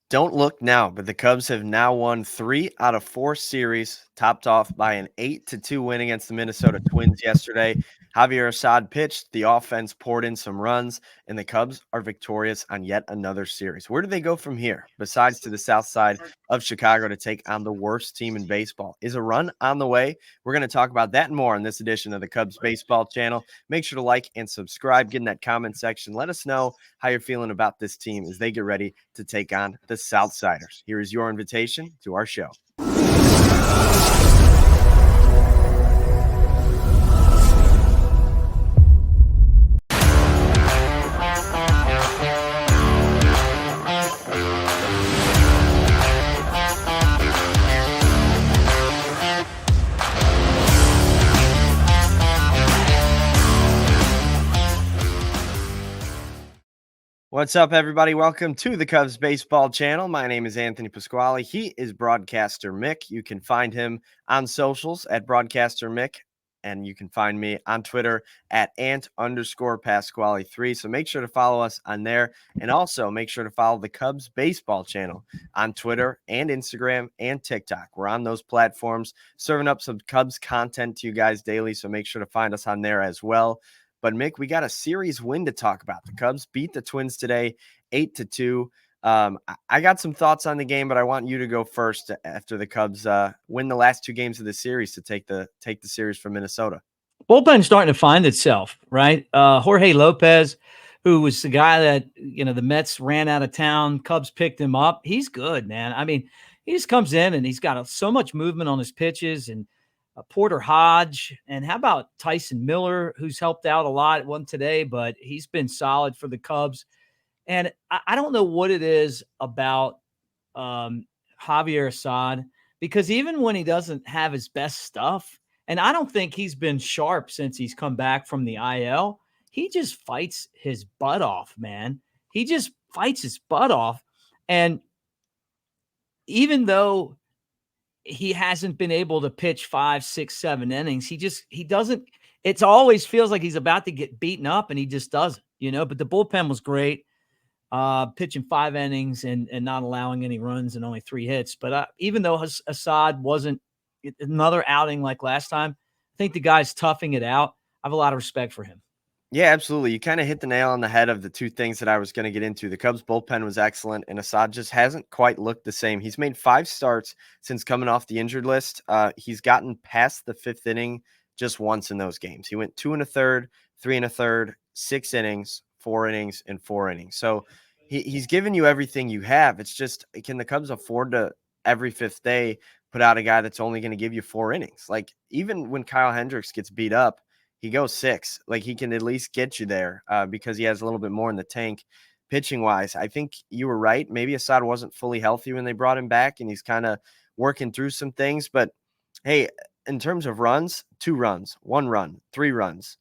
Don't look now, but the Cubs have now won 3 out of 4 series, topped off by an 8-2 win against the Minnesota Twins yesterday. Javier Assad pitched, the offense poured in some runs, and the Cubs are victorious on yet another series. Where do they go from here, besides to the south side of Chicago to take on the worst team in baseball? Is a run on the way? We're going to talk about that and more in this edition of the Cubs Baseball Channel. Make sure to like and subscribe. Get in that comment section. Let us know how you're feeling about this team as they get ready to take on the Southsiders. Here is your invitation to our show. What's up, everybody? Welcome to the Cubs Baseball Channel. My name is Anthony Pasquale. He is Broadcaster Mick. You can find him on socials at Broadcaster Mick, and you can find me on Twitter at @Ant_Pasquale3. So make sure to follow us on there, and also make sure to follow the Cubs Baseball Channel on Twitter and Instagram and TikTok. We're on those platforms, serving up some Cubs content to you guys daily, so make sure to find us on there as well. But Mick, we got a series win to talk about. The Cubs beat the Twins today, 8-2. I got some thoughts on the game, but I want you to go first after the Cubs win the last 2 games of the series to take the series from Minnesota. Bullpen's starting to find itself, right? Jorge Lopez, who was the guy that, the Mets ran out of town, Cubs picked him up. He's good, man. I mean, he just comes in and he's got so much movement on his pitches, and Porter Hodge, and how about Tyson Miller, who's helped out a lot. One today, but he's been solid for the Cubs. And I don't know what it is about Javier Assad, because even when he doesn't have his best stuff, and I don't think he's been sharp since he's come back from the IL, he just fights his butt off, man. He just fights his butt off. And even though he hasn't been able to pitch 5, 6, 7 innings, he doesn't, it always feels like he's about to get beaten up, and he just doesn't, but the bullpen was great. Pitching 5 innings and not allowing any runs and only 3 hits. But even though Assad wasn't another outing like last time, I think the guy's toughing it out. I have a lot of respect for him. Yeah, absolutely. You kind of hit the nail on the head of the 2 things that I was going to get into. The Cubs bullpen was excellent, and Assad just hasn't quite looked the same. He's made 5 starts since coming off the injured list. He's gotten past the 5th inning just once in those games. He went 2 1/3, 3 1/3, 6 innings, 4 innings, and 4 innings. So he's given you everything you have. It's just, can the Cubs afford to every 5th day put out a guy that's only going to give you 4 innings? Like, even when Kyle Hendricks gets beat up, he goes 6. Like, he can at least get you there because he has a little bit more in the tank pitching wise. I think you were right. Maybe Assad wasn't fully healthy when they brought him back, and he's kind of working through some things. But hey, in terms of runs, 2 runs, 1 run, 3 runs,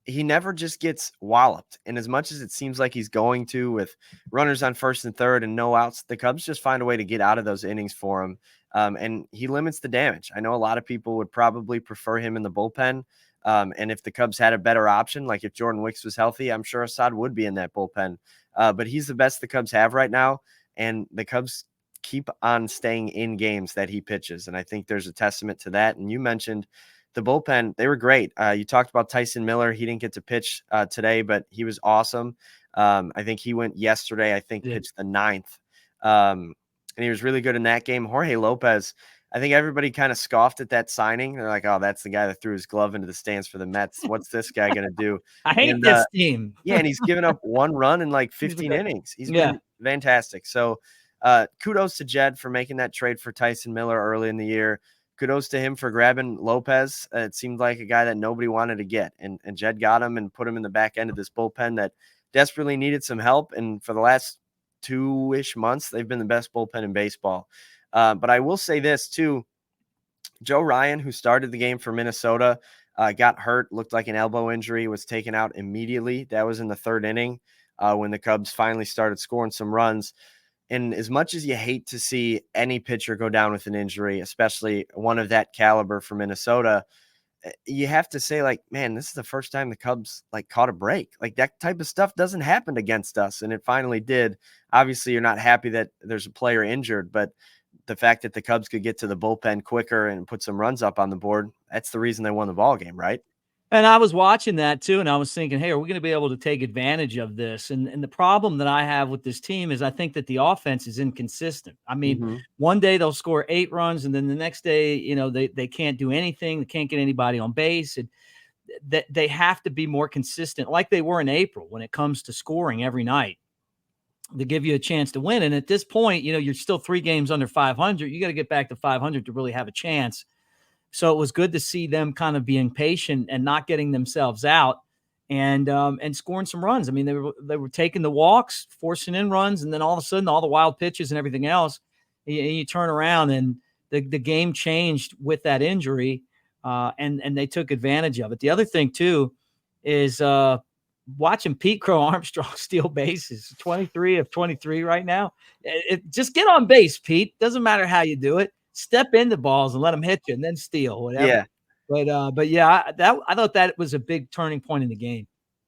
he never just gets walloped. And as much as it seems like he's going to, with runners on 1st and 3rd and no outs, the Cubs just find a way to get out of those innings for him. And he limits the damage. I know a lot of people would probably prefer him in the bullpen. And if the Cubs had a better option, like if Jordan Wicks was healthy, I'm sure Assad would be in that bullpen. But he's the best the Cubs have right now. And the Cubs keep on staying in games that he pitches. And I think there's a testament to that. And you mentioned the bullpen, they were great. You talked about Tyson Miller. He didn't get to pitch today, but he was awesome. I think he went yesterday, pitched the 9th. And he was really good in that game. Jorge Lopez, I think everybody kind of scoffed at that signing. They're like, oh, that's the guy that threw his glove into the stands for the Mets. What's this guy going to do? I hate this team. Yeah, and he's given up 1 run in like 15 innings. He's been fantastic. So kudos to Jed for making that trade for Tyson Miller early in the year. Kudos to him for grabbing Lopez. It seemed like a guy that nobody wanted to get. And Jed got him and put him in the back end of this bullpen that desperately needed some help. And for the last 2-ish months, they've been the best bullpen in baseball. But I will say this too. Joe Ryan, who started the game for Minnesota, got hurt, looked like an elbow injury, was taken out immediately. That was in the 3rd inning when the Cubs finally started scoring some runs. And as much as you hate to see any pitcher go down with an injury, especially one of that caliber for Minnesota, you have to say, like, man, this is the first time the Cubs like caught a break. Like, that type of stuff doesn't happen against us, and it finally did. Obviously, you're not happy that there's a player injured, but the fact that the Cubs could get to the bullpen quicker and put some runs up on the board, that's the reason they won the ball game, right? And I was watching that too, and I was thinking, hey, are we going to be able to take advantage of this? And the problem that I have with this team is I think that the offense is inconsistent. I mean, Mhm. one day they'll score 8 runs, and then the next day, they can't do anything. They can't get anybody on base. And that they have to be more consistent, like they were in April when it comes to scoring every night to give you a chance to win. And at this point, you're still 3 games under 500. You got to get back to 500 to really have a chance. So it was good to see them kind of being patient and not getting themselves out and scoring some runs. I mean, they were taking the walks, forcing in runs, and then all of a sudden, all the wild pitches and everything else, you turn around and the game changed with that injury, and they took advantage of it. The other thing too is watching Pete Crow-Armstrong steal bases, 23 of 23 right now. Just get on base, Pete. Doesn't matter how you do it. Step into balls and let them hit you and then steal, whatever. Yeah. But yeah, I thought that was a big turning point in the game.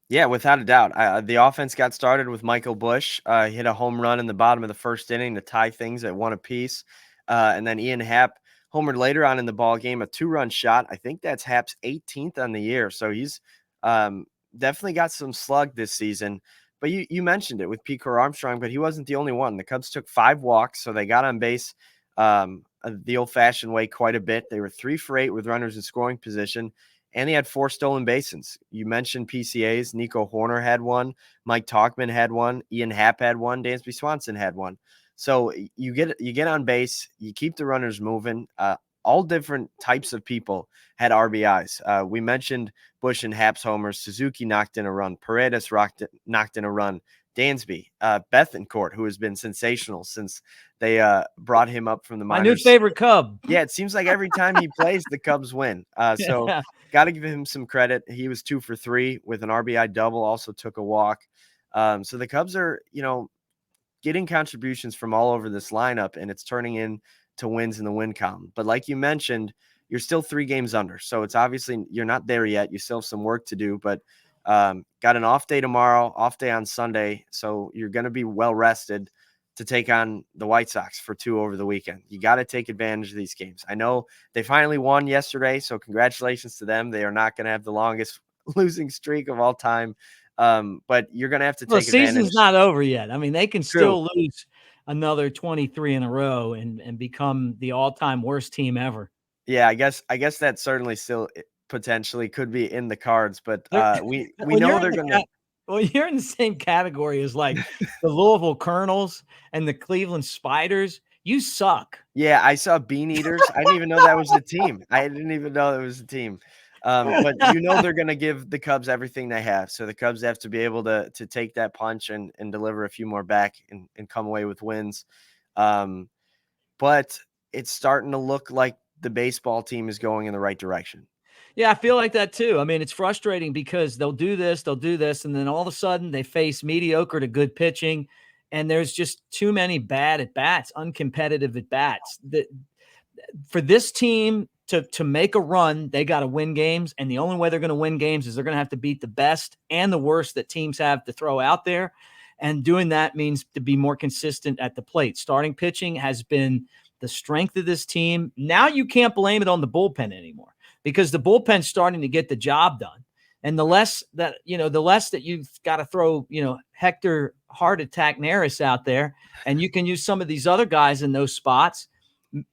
Yeah, without a doubt. The offense got started with Michael Busch. He hit a home run in the bottom of the first inning to tie things at 1 apiece. And then Ian Happ homered later on in the ball game, a 2-run shot. I think that's Happ's 18th on the year. So he's definitely got some slug this season. But you mentioned it with Pete Armstrong, but he wasn't the only one. The Cubs took 5 walks, so they got on base the old-fashioned way quite a bit. They were 3 for 8 with runners in scoring position. And they had 4 stolen bases. You mentioned PCAs. Nico Horner had one. Mike Talkman had one. Ian Happ had one. Dansby Swanson had one. So you get on base. You keep the runners moving. All different types of people had RBIs. We mentioned Busch and Happ's homers. Suzuki knocked in a run. Paredes knocked in a run. Dansby, Bethancourt, who has been sensational since they brought him up from the My new minors. favorite Cub. Yeah, it seems like every time he plays, the Cubs win. So Yeah. got to give him some credit. He was 2 for 3 with an RBI double, also took a walk. So the Cubs are, getting contributions from all over this lineup, and it's turning into wins in the win column. But like you mentioned, you're still 3 games under. So it's obviously you're not there yet. You still have some work to do, but got an off day tomorrow, off day on Sunday. So you're going to be well rested to take on the White Sox for 2 over the weekend. You got to take advantage of these games. I know they finally won yesterday, so congratulations to them. They are not going to have the longest losing streak of all time, but you're going to have to Well, the take advantage. season's not over yet. I mean, they can True. still lose another 23 in a row and become the all-time worst team ever. Yeah, I guess that certainly still potentially could be in the cards, but we When know you're in they're the going to. Well, you're in the same category as like the Louisville Colonels and the Cleveland Spiders. You suck. Yeah, I saw Bean Eaters. I didn't even know that was a team. I didn't even know it was a team. But they're going to give the Cubs everything they have. So the Cubs have to be able to take that punch and deliver a few more back and come away with wins. But it's starting to look like the baseball team is going in the right direction. Yeah, I feel like that too. I mean, it's frustrating because they'll do this, and then all of a sudden they face mediocre to good pitching, and there's just too many bad at bats, uncompetitive at bats. For this team to make a run, they got to win games, and the only way they're going to win games is they're going to have to beat the best and the worst that teams have to throw out there. And doing that means to be more consistent at the plate. Starting pitching has been the strength of this team. Now you can't blame it on the bullpen anymore because the bullpen's starting to get the job done. And the less that you've got to throw, Hector Heart Attack Neris out there, and you can use some of these other guys in those spots.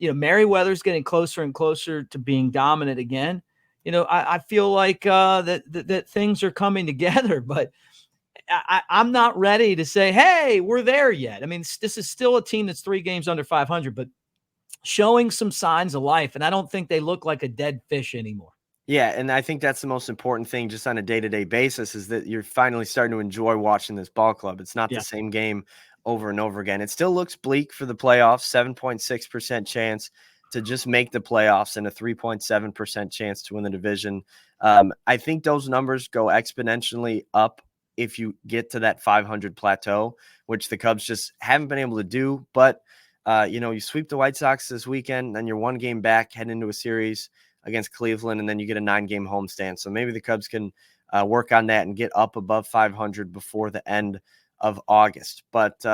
Merriweather's getting closer and closer to being dominant again. I feel like that things are coming together, but I'm not ready to say, hey, we're there yet. I mean, this is still a team that's 3 games under 500, but showing some signs of life. And I don't think they look like a dead fish anymore. Yeah, and I think that's the most important thing just on a day-to-day basis is that you're finally starting to enjoy watching this ball club. It's not the same game over and over again. It still looks bleak for the playoffs, 7.6% chance to just make the playoffs and a 3.7% chance to win the division. I think those numbers go exponentially up if you get to that 500 plateau, which the Cubs just haven't been able to do. But, you sweep the White Sox this weekend, then you're 1 game back, heading into a series against Cleveland, and then you get a 9-game homestand. So maybe the Cubs can work on that and get up above 500 before the end of August. But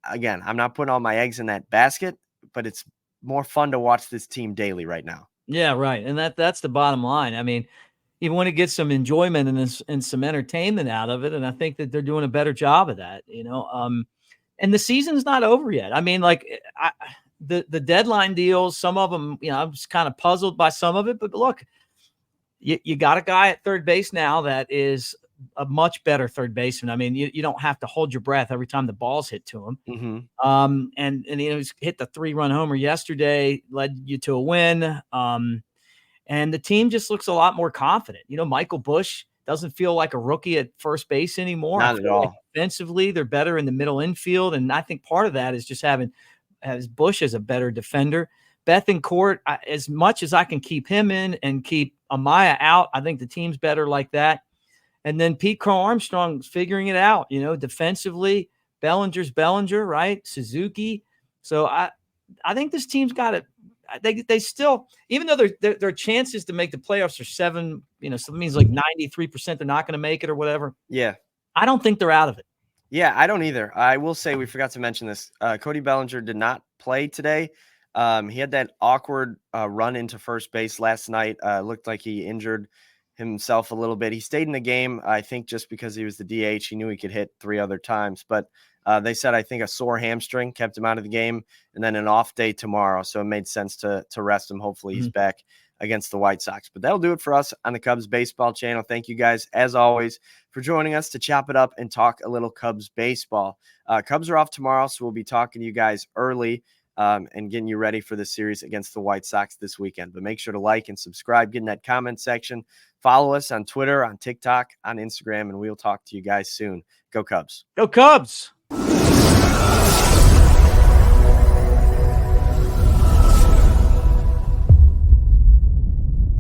again, I'm not putting all my eggs in that basket, but it's more fun to watch this team daily right now. Yeah, right. And that's the bottom line. I mean, you want to get some enjoyment and some entertainment out of it. And I think that they're doing a better job of that, and the season's not over yet. I mean, like the deadline deals, some of them, I'm just kind of puzzled by some of it, but look, you got a guy at third base now that is a much better third baseman. I mean, you don't have to hold your breath every time the ball's hit to him. Mm-hmm. And he's hit the 3-run homer yesterday, led you to a win. And the team just looks a lot more confident. Michael Busch doesn't feel like a rookie at first base anymore. Not at all. Like offensively, they're better in the middle infield. And I think part of that is just having Busch as a better defender. Bethancourt, as much as I can keep him in and keep Amaya out, I think the team's better like that. And then Pete Crow-Armstrong's figuring it out, defensively. Bellinger's Bellinger, right? Suzuki. So I think this team's got it. They still, even though their chances to make the playoffs are 7, so it means like 93% they're not going to make it or whatever. Yeah. I don't think they're out of it. Yeah, I don't either. I will say we forgot to mention this. Cody Bellinger did not play today. He had that awkward run into first base last night. Looked like he injured himself a little bit. He stayed in the game, I think, just because he was the DH. He knew he could hit 3 other times, but they said, I think, a sore hamstring kept him out of the game, and then an off day tomorrow. So it made sense to rest him. Hopefully he's back against the White Sox. But that'll do it for us on the Cubs baseball channel. Thank you guys, as always, for joining us to chop it up and talk a little Cubs baseball. Cubs are off tomorrow, so we'll be talking to you guys early and getting you ready for the series against the White Sox this weekend. But make sure to like and subscribe, get in that comment section. Follow us on Twitter, on TikTok, on Instagram, and we'll talk to you guys soon. Go Cubs. Go Cubs.